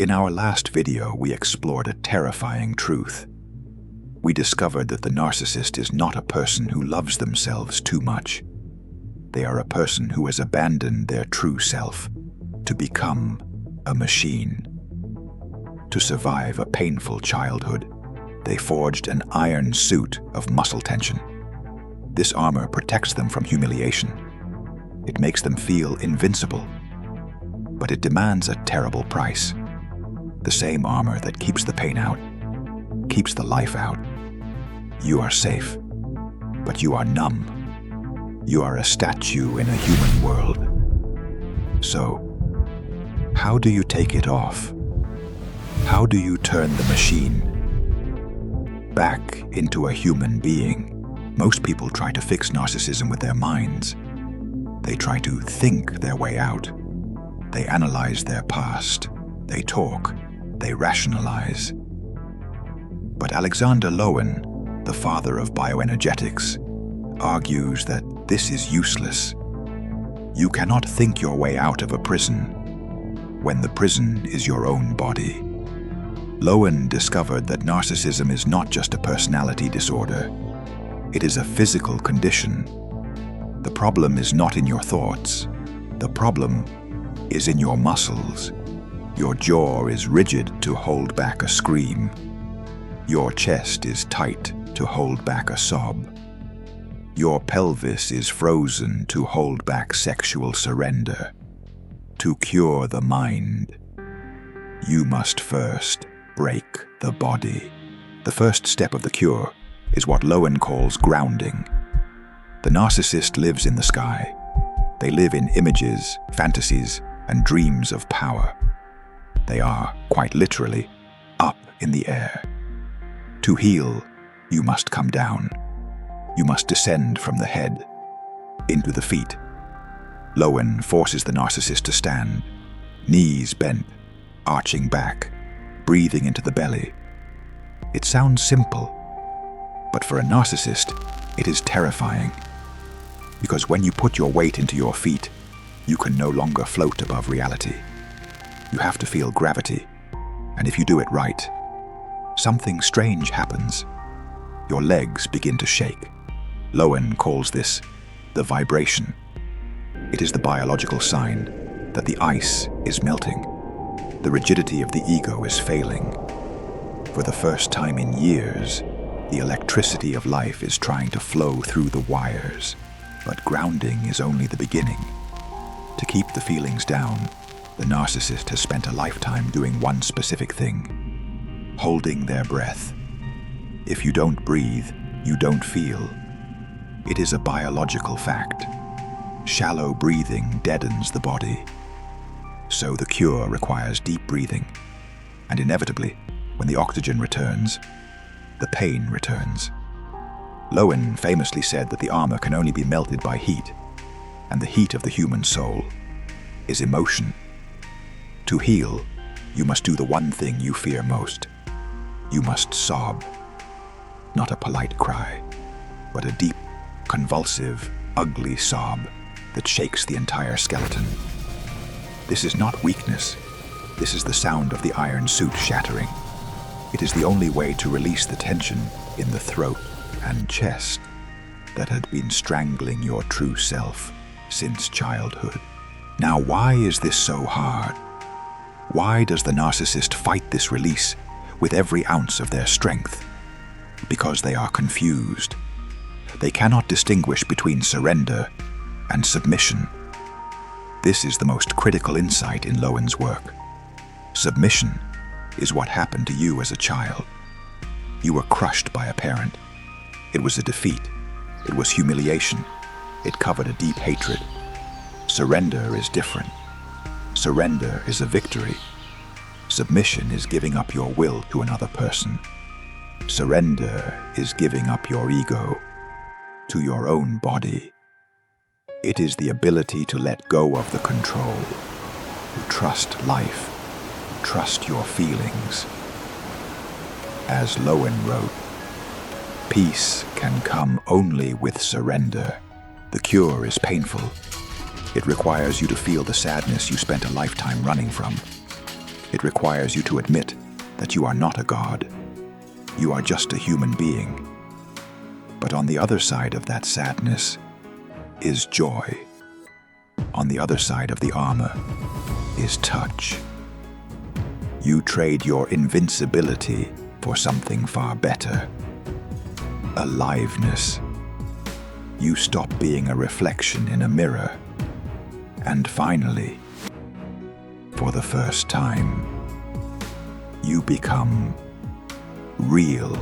In our last video, we explored a terrifying truth. We discovered that the narcissist is not a person who loves themselves too much. They are a person who has abandoned their true self to become a machine. To survive a painful childhood, they forged an iron suit of muscle tension. This armor protects them from humiliation. It makes them feel invincible. But it demands a terrible price. The same armor that keeps the pain out, keeps the life out. You are safe, but you are numb. You are a statue in a human world. So, how do you take it off? How do you turn the machine back into a human being? Most people try to fix narcissism with their minds. They try to think their way out. They analyze their past. They talk. They rationalize. But Alexander Lowen, the father of bioenergetics, argues that this is useless. You cannot think your way out of a prison when the prison is your own body. Lowen discovered that narcissism is not just a personality disorder. It is a physical condition. The problem is not in your thoughts. The problem is in your muscles. Your jaw is rigid to hold back a scream. Your chest is tight to hold back a sob. Your pelvis is frozen to hold back sexual surrender. To cure the mind, you must first break the body. The first step of the cure is what Lowen calls grounding. The narcissist lives in the sky. They live in images, fantasies, and dreams of power. They are, quite literally, up in the air. To heal, you must come down. You must descend from the head into the feet. Lowen forces the narcissist to stand, knees bent, arching back, breathing into the belly. It sounds simple, but for a narcissist, it is terrifying. Because when you put your weight into your feet, you can no longer float above reality. You have to feel gravity, and if you do it right, something strange happens. Your legs begin to shake. Lowen calls this the vibration. It is the biological sign that the ice is melting. The rigidity of the ego is failing. For the first time in years, the electricity of life is trying to flow through the wires. But grounding is only the beginning. To keep the feelings down, the narcissist has spent a lifetime doing one specific thing: holding their breath. If you don't breathe, you don't feel. It is a biological fact. Shallow breathing deadens the body. So the cure requires deep breathing. And inevitably, when the oxygen returns, the pain returns. Lowen famously said that the armor can only be melted by heat, and the heat of the human soul is emotion. To heal, you must do the one thing you fear most. You must sob. Not a polite cry, but a deep, convulsive, ugly sob that shakes the entire skeleton. This is not weakness. This is the sound of the iron suit shattering. It is the only way to release the tension in the throat and chest that had been strangling your true self since childhood. Now, why is this so hard? Why does the narcissist fight this release with every ounce of their strength? Because they are confused. They cannot distinguish between surrender and submission. This is the most critical insight in Lowen's work. Submission is what happened to you as a child. You were crushed by a parent. It was a defeat. It was humiliation. It covered a deep hatred. Surrender is different. Surrender is a victory. Submission is giving up your will to another person. Surrender is giving up your ego to your own body. It is the ability to let go of the control, to trust life, trust your feelings. As Lowen wrote, peace can come only with surrender. The cure is painful. It requires you to feel the sadness you spent a lifetime running from. It requires you to admit that you are not a god. You are just a human being. But on the other side of that sadness is joy. On the other side of the armor is touch. You trade your invincibility for something far better. Aliveness. You stop being a reflection in a mirror. And finally, for the first time, you become real.